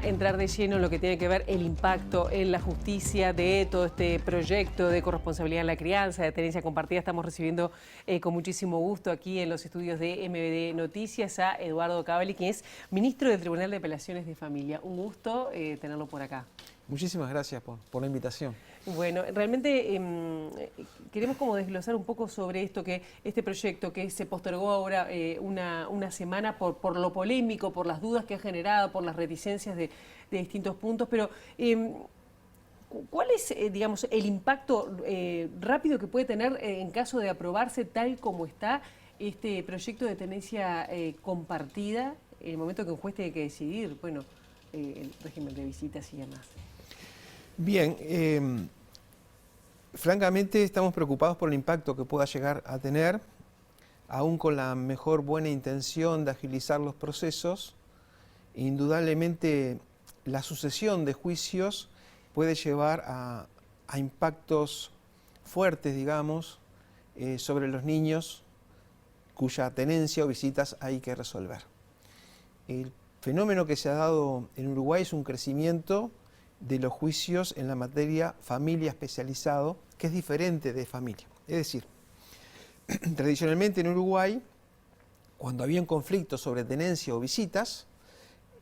a entrar de lleno en lo que tiene que ver el impacto en la justicia de todo este proyecto de corresponsabilidad en la crianza, de tenencia compartida. Estamos recibiendo con muchísimo gusto aquí en los estudios de MBD Noticias a Eduardo Cavalli, quien es ministro del Tribunal de Apelaciones de Familia. Un gusto tenerlo por acá. Muchísimas gracias por la invitación. Bueno, realmente queremos como desglosar un poco sobre esto, que este proyecto que se postergó ahora una semana por lo polémico, por las dudas que ha generado, por las reticencias de distintos puntos, pero ¿cuál es, digamos, el impacto rápido que puede tener en caso de aprobarse tal como está este proyecto de tenencia compartida en el momento que un juez tiene que decidir, bueno, el régimen de visitas y demás? Bien, francamente estamos preocupados por el impacto que pueda llegar a tener, aún con la mejor buena intención de agilizar los procesos. Indudablemente la sucesión de juicios puede llevar a impactos fuertes, digamos, sobre los niños cuya tenencia o visitas hay que resolver. El fenómeno que se ha dado en Uruguay es un crecimiento de los juicios en la materia familia especializado, que es diferente de familia. Es decir, tradicionalmente en Uruguay, cuando había un conflicto sobre tenencia o visitas,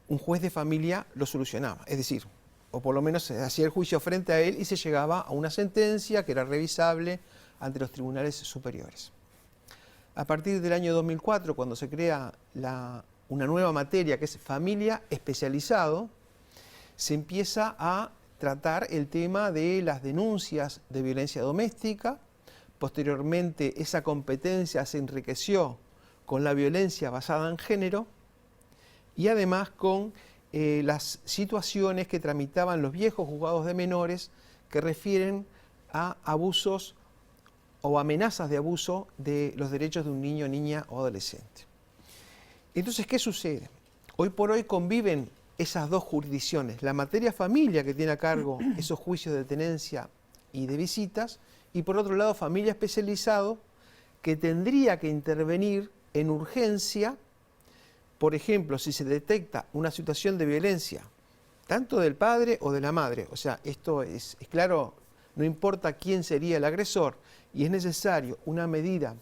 un juez de familia lo solucionaba. Es decir, o por lo menos se hacía el juicio frente a él y se llegaba a una sentencia que era revisable ante los tribunales superiores. A partir del año 2004, cuando se crea una nueva materia que es familia especializado, se empieza a tratar el tema de las denuncias de violencia doméstica. Posteriormente, esa competencia se enriqueció con la violencia basada en género y además con las situaciones que tramitaban los viejos juzgados de menores que refieren a abusos o amenazas de abuso de los derechos de un niño, niña o adolescente. Entonces, ¿qué sucede? Hoy por hoy conviven esas dos jurisdicciones, la materia familia que tiene a cargo esos juicios de tenencia y de visitas, y por otro lado familia especializado que tendría que intervenir en urgencia, por ejemplo, si se detecta una situación de violencia, tanto del padre o de la madre, o sea, esto es claro, no importa quién sería el agresor, y es necesario una medida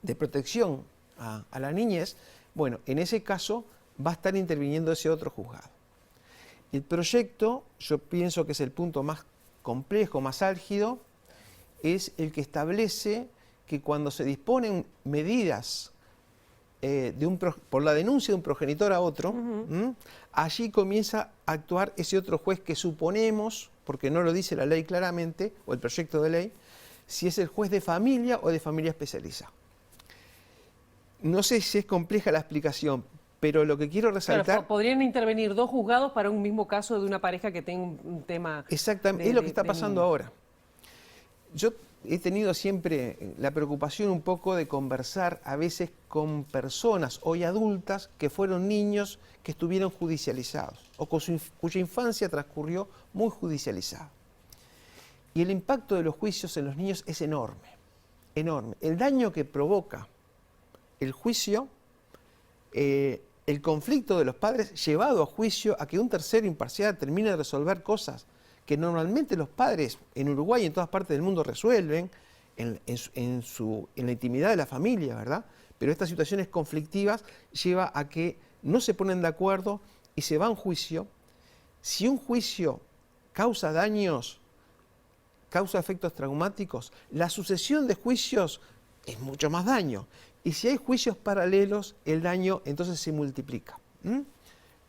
de protección a la niñez, bueno, en ese caso va a estar interviniendo ese otro juzgado. El proyecto, yo pienso que es el punto más complejo, más álgido, es el que establece que cuando se disponen medidas por la denuncia de un progenitor a otro, allí comienza a actuar ese otro juez que suponemos, porque no lo dice la ley claramente, o el proyecto de ley, si es el juez de familia o de familia especializada. No sé si es compleja la explicación, pero lo que quiero resaltar... Claro, podrían intervenir dos juzgados para un mismo caso de una pareja que tenga un tema... Exactamente, es lo que está pasando ahora. Yo he tenido siempre la preocupación un poco de conversar a veces con personas hoy adultas que fueron niños que estuvieron judicializados o cuya infancia transcurrió muy judicializada. Y el impacto de los juicios en los niños es enorme, enorme. El daño que provoca el juicio... el conflicto de los padres llevado a juicio a que un tercero imparcial termine de resolver cosas que normalmente los padres en Uruguay y en todas partes del mundo resuelven en la intimidad de la familia, ¿verdad? Pero estas situaciones conflictivas lleva a que no se ponen de acuerdo y se va a un juicio. Si un juicio causa daños, causa efectos traumáticos, la sucesión de juicios es mucho más daño. Y si hay juicios paralelos, el daño entonces se multiplica.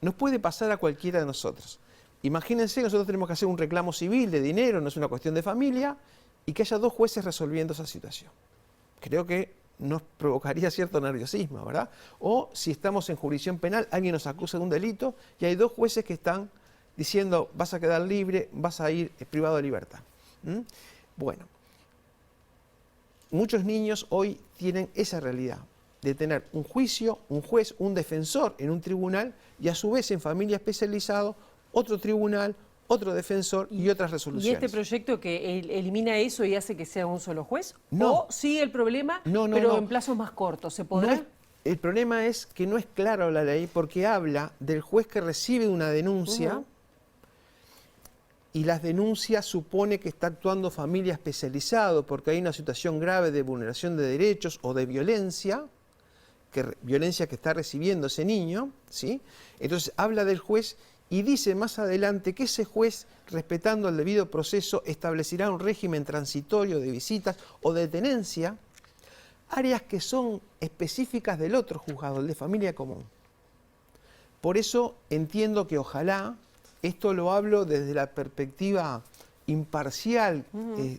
Nos puede pasar a cualquiera de nosotros. Imagínense que nosotros tenemos que hacer un reclamo civil de dinero, no es una cuestión de familia, y que haya dos jueces resolviendo esa situación. Creo que nos provocaría cierto nerviosismo, ¿verdad? O si estamos en jurisdicción penal, alguien nos acusa de un delito y hay dos jueces que están diciendo vas a quedar libre, vas a ir privado de libertad. Bueno. Muchos niños hoy tienen esa realidad de tener un juicio, un juez, un defensor en un tribunal y a su vez en familia especializado, otro tribunal, otro defensor y otras resoluciones. ¿Y este proyecto que elimina eso y hace que sea un solo juez? No. ¿O sigue el problema, pero en plazos más cortos? ¿Se podrá? El problema es que no es clara la ley porque habla del juez que recibe una denuncia y las denuncias supone que está actuando familia especializado porque hay una situación grave de vulneración de derechos o de violencia que está recibiendo ese niño, ¿sí? Entonces habla del juez y dice más adelante que ese juez, respetando el debido proceso, establecerá un régimen transitorio de visitas o de tenencia, áreas que son específicas del otro juzgado, el de familia común. Por eso entiendo que ojalá, esto lo hablo desde la perspectiva imparcial,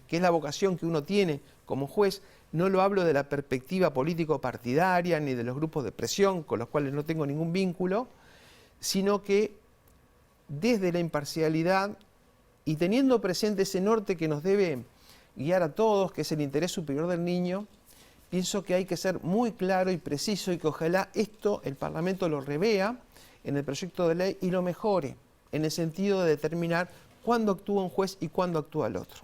que es la vocación que uno tiene como juez, no lo hablo de la perspectiva político-partidaria ni de los grupos de presión con los cuales no tengo ningún vínculo, sino que desde la imparcialidad y teniendo presente ese norte que nos debe guiar a todos, que es el interés superior del niño, pienso que hay que ser muy claro y preciso y que ojalá esto el Parlamento lo revea en el proyecto de ley y lo mejore, en el sentido de determinar cuándo actúa un juez y cuándo actúa el otro.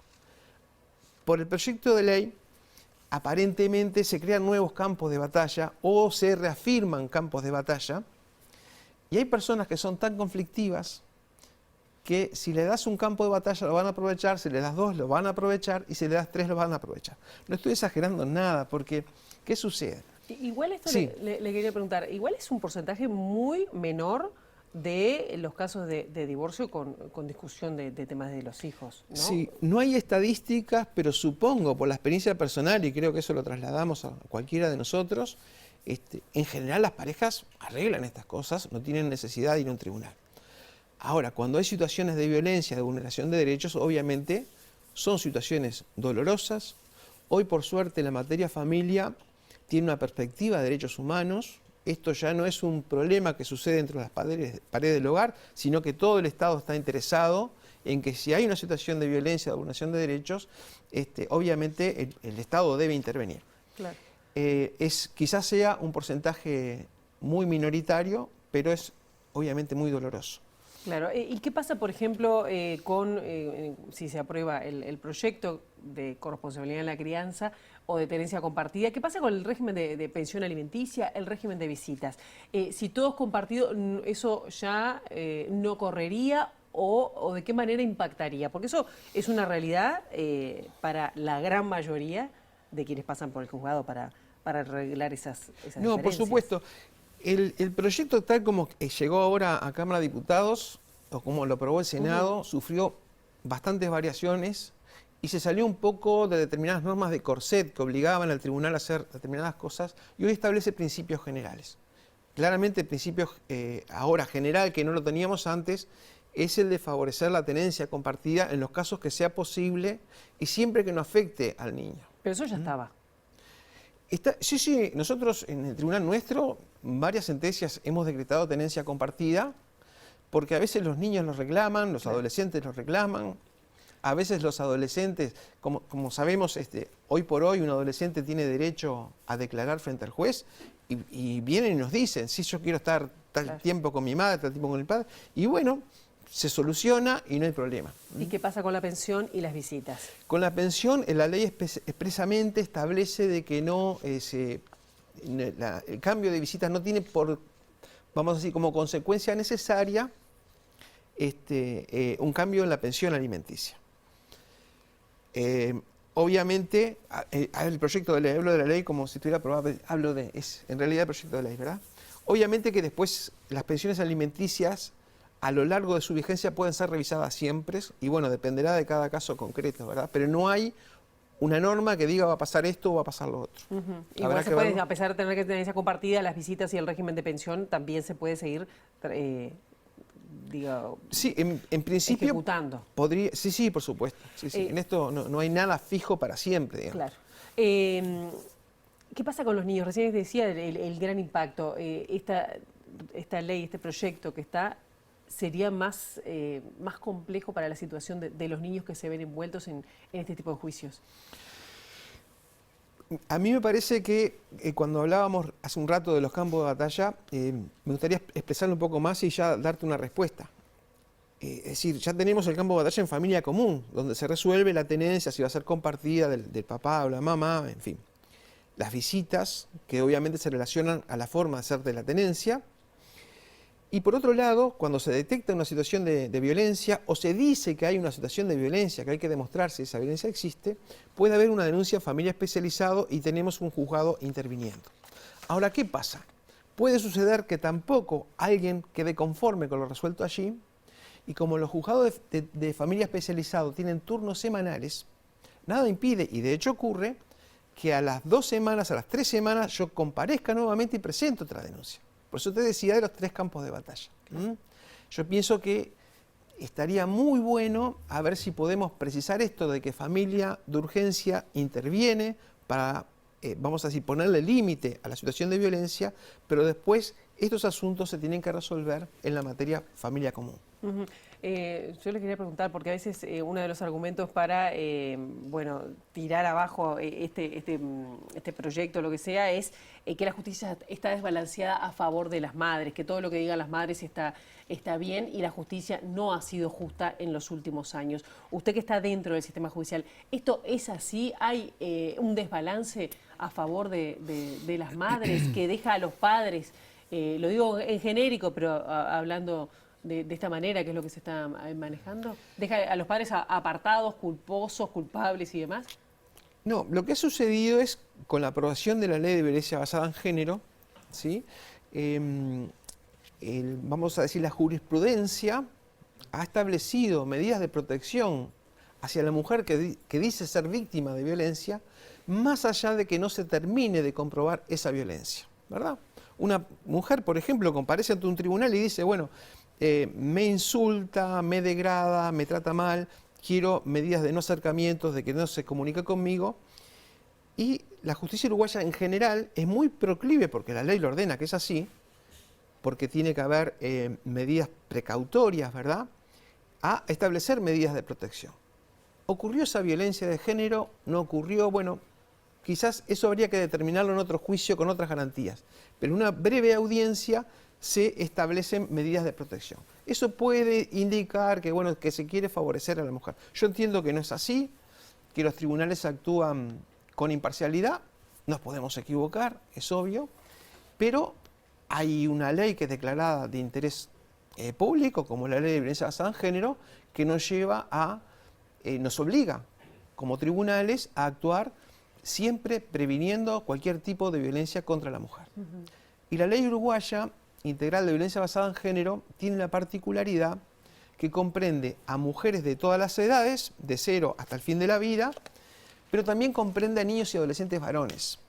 Por el proyecto de ley, aparentemente se crean nuevos campos de batalla o se reafirman campos de batalla, y hay personas que son tan conflictivas que si le das un campo de batalla lo van a aprovechar, si le das dos lo van a aprovechar y si le das tres lo van a aprovechar. No estoy exagerando nada porque ¿qué sucede? Igual esto Sí. le quería preguntar, igual es un porcentaje muy menor de los casos de divorcio con discusión de temas de los hijos, ¿no? Sí, no hay estadísticas, pero supongo por la experiencia personal, y creo que eso lo trasladamos a cualquiera de nosotros, en general las parejas arreglan estas cosas, no tienen necesidad de ir a un tribunal. Ahora, cuando hay situaciones de violencia, de vulneración de derechos, obviamente son situaciones dolorosas. Hoy, por suerte, la materia familia tiene una perspectiva de derechos humanos. Esto ya no es un problema que sucede dentro de las paredes del hogar, sino que todo el Estado está interesado en que si hay una situación de violencia, de vulneración de derechos, obviamente el Estado debe intervenir. Claro. Quizás sea un porcentaje muy minoritario, pero es obviamente muy doloroso. Claro. ¿Y qué pasa, por ejemplo, si se aprueba el proyecto de corresponsabilidad en la crianza o de tenencia compartida? ¿Qué pasa con el régimen de pensión alimenticia, el régimen de visitas? Si todo es compartido, ¿eso ya no correría o de qué manera impactaría? Porque eso es una realidad para la gran mayoría de quienes pasan por el juzgado para arreglar esas No, por diferencias. supuesto. El proyecto tal como llegó ahora a Cámara de Diputados, o como lo aprobó el Senado, sufrió bastantes variaciones y se salió un poco de determinadas normas de corset que obligaban al tribunal a hacer determinadas cosas y hoy establece principios generales. Claramente el principio ahora general, que no lo teníamos antes, es el de favorecer la tenencia compartida en los casos que sea posible y siempre que no afecte al niño. Pero eso ya estaba. Sí, nosotros en el tribunal nuestro varias sentencias hemos decretado tenencia compartida porque a veces los niños los reclaman, los adolescentes los reclaman, a veces los adolescentes, como sabemos, hoy por hoy un adolescente tiene derecho a declarar frente al juez y vienen y nos dicen, sí, yo quiero estar tal tiempo con mi madre, tal tiempo con mi padre, y bueno, se soluciona y no hay problema. ¿Y qué pasa con la pensión y las visitas? Con la pensión, la ley expresamente establece de que el cambio de visitas no tiene vamos a decir, como consecuencia necesaria un cambio en la pensión alimenticia. Obviamente, el proyecto de ley, hablo de la ley como si estuviera aprobado, es en realidad el proyecto de ley, ¿verdad? Obviamente que después las pensiones alimenticias a lo largo de su vigencia pueden ser revisadas siempre y bueno, dependerá de cada caso concreto, ¿verdad? Pero no hay una norma que diga va a pasar esto o va a pasar lo otro. Igual se puede, a pesar de tener que tener esa compartida, las visitas y el régimen de pensión también se puede seguir, sí, en principio ejecutando. Podría, sí, por supuesto. Sí. En esto no hay nada fijo para siempre, digamos. Claro. ¿Qué pasa con los niños? Recién les decía el gran impacto. Esta ley, este proyecto que está, sería más complejo para la situación de los niños que se ven envueltos en este tipo de juicios. A mí me parece que cuando hablábamos hace un rato de los campos de batalla, me gustaría expresarlo un poco más y ya darte una respuesta. Es decir, ya tenemos el campo de batalla en familia común, donde se resuelve la tenencia, si va a ser compartida del papá o la mamá, en fin. las visitas, que obviamente se relacionan a la forma de hacer de la tenencia. Y por otro lado, cuando se detecta una situación de violencia o se dice que hay una situación de violencia, que hay que demostrar si esa violencia existe, puede haber una denuncia a familia especializado y tenemos un juzgado interviniendo. Ahora, ¿qué pasa? Puede suceder que tampoco alguien quede conforme con lo resuelto allí y como los juzgados de familia especializado tienen turnos semanales, nada impide, y de hecho ocurre, que a las 2 semanas, a las 3 semanas, yo comparezca nuevamente y presento otra denuncia. Por eso te decía de los 3 campos de batalla. Yo pienso que estaría muy bueno a ver si podemos precisar esto de que familia de urgencia interviene para, vamos a decir, ponerle límite a la situación de violencia, pero después estos asuntos se tienen que resolver en la materia familia común. Uh-huh. Yo le quería preguntar, porque a veces uno de los argumentos para bueno, tirar abajo este proyecto, lo que sea, es que la justicia está desbalanceada a favor de las madres, que todo lo que digan las madres está bien y la justicia no ha sido justa en los últimos años. Usted que está dentro del sistema judicial, ¿esto es así? ¿Hay un desbalance a favor de las madres que deja a los padres, lo digo en genérico, pero hablando de esta manera, que es lo que se está manejando? ¿Deja a los padres apartados, culposos, culpables y demás? No, lo que ha sucedido es, con la aprobación de la ley de violencia basada en género, ¿sí? Vamos a decir, la jurisprudencia ha establecido medidas de protección hacia la mujer que dice ser víctima de violencia, más allá de que no se termine de comprobar esa violencia, ¿verdad? Una mujer, por ejemplo, comparece ante un tribunal y dice, bueno, me insulta, me degrada, me trata mal, quiero medidas de no acercamientos, de que no se comunica conmigo. Y la justicia uruguaya en general es muy proclive, porque la ley lo ordena que es así, porque tiene que haber medidas precautorias, ¿verdad?, a establecer medidas de protección. ¿Ocurrió esa violencia de género? ¿No ocurrió? Bueno, quizás eso habría que determinarlo en otro juicio con otras garantías, pero en una breve audiencia se establecen medidas de protección. Eso puede indicar que, bueno, que se quiere favorecer a la mujer. Yo entiendo que no es así, que los tribunales actúan con imparcialidad, nos podemos equivocar, es obvio, pero hay una ley que es declarada de interés público, como la ley de violencia basada en género, que nos lleva nos obliga como tribunales a actuar siempre previniendo cualquier tipo de violencia contra la mujer. Uh-huh. Y la ley uruguaya integral de violencia basada en género tiene la particularidad que comprende a mujeres de todas las edades, de 0 hasta el fin de la vida, pero también comprende a niños y adolescentes varones.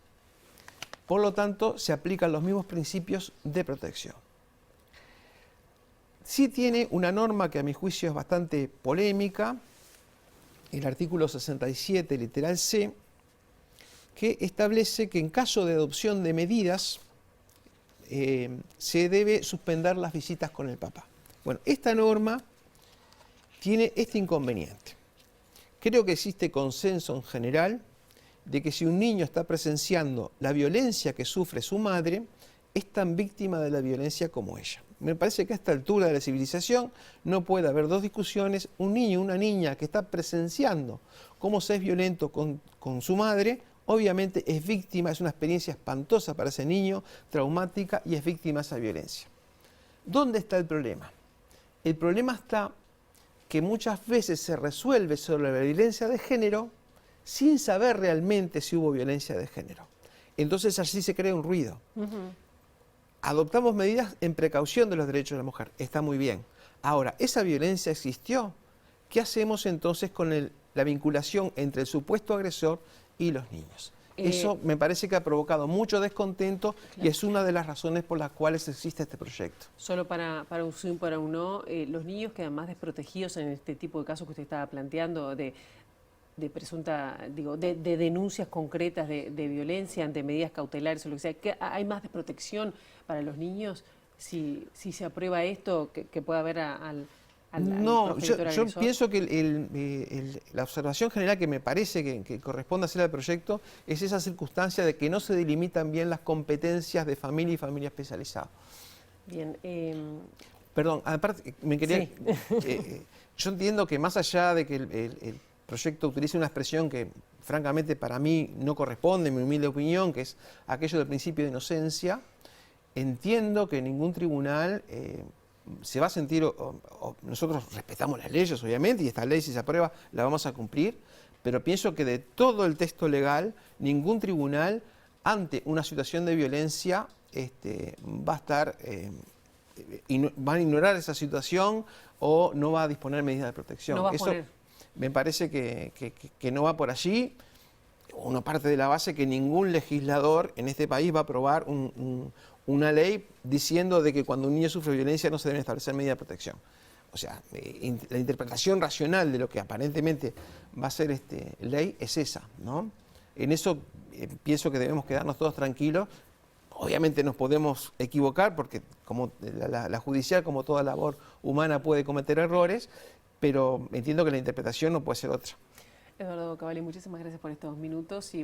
Por lo tanto, se aplican los mismos principios de protección. Sí tiene una norma que a mi juicio es bastante polémica, el artículo 67, literal C, que establece que en caso de adopción de medidas se debe suspender las visitas con el papá. Bueno, esta norma tiene este inconveniente. Creo que existe consenso en general de que si un niño está presenciando la violencia que sufre su madre, es tan víctima de la violencia como ella. Me parece que a esta altura de la civilización no puede haber dos discusiones. Un niño o una niña que está presenciando cómo se es violento con su madre, obviamente es víctima, es una experiencia espantosa para ese niño, traumática, y es víctima de esa violencia. ¿Dónde está el problema? El problema está que muchas veces se resuelve sobre la violencia de género sin saber realmente si hubo violencia de género. Entonces allí se crea un ruido. Uh-huh. Adoptamos medidas en precaución de los derechos de la mujer, está muy bien. Ahora, ¿esa violencia existió? ¿Qué hacemos entonces con la vinculación entre el supuesto agresor y los niños? Eso me parece que ha provocado mucho descontento, claro, y es una de las razones por las cuales existe este proyecto. Solo para un sí y para un no, los niños quedan más desprotegidos en este tipo de casos que usted estaba planteando, de presunta, digo, de denuncias concretas de violencia ante medidas cautelares o lo que sea. ¿Que hay más desprotección para los niños si se aprueba esto que pueda haber al no, yo pienso que la observación general que me parece que corresponde hacer al proyecto es esa circunstancia de que no se delimitan bien las competencias de familia y familia especializada. Bien. Perdón, aparte, me quería... Sí. Yo entiendo que más allá de que proyecto utiliza una expresión que francamente para mí no corresponde, en mi humilde opinión, que es aquello del principio de inocencia. Entiendo que ningún tribunal se va a sentir, nosotros respetamos las leyes obviamente, y esta ley si se aprueba la vamos a cumplir, pero pienso que de todo el texto legal, ningún tribunal ante una situación de violencia va a estar, va a ignorar esa situación o no va a disponer medidas de protección. No va a Eso poner. me parece que no va por allí. Uno parte de la base que ningún legislador en este país va a aprobar una ley diciendo de que cuando un niño sufre violencia no se deben establecer medidas de protección. O sea, la interpretación racional de lo que aparentemente va a ser ley es esa, ¿no? En eso pienso que debemos quedarnos todos tranquilos. Obviamente nos podemos equivocar porque como la judicial, como toda labor humana, puede cometer errores, pero entiendo que la interpretación no puede ser otra. Eduardo Cavalli, muchísimas gracias por estos minutos y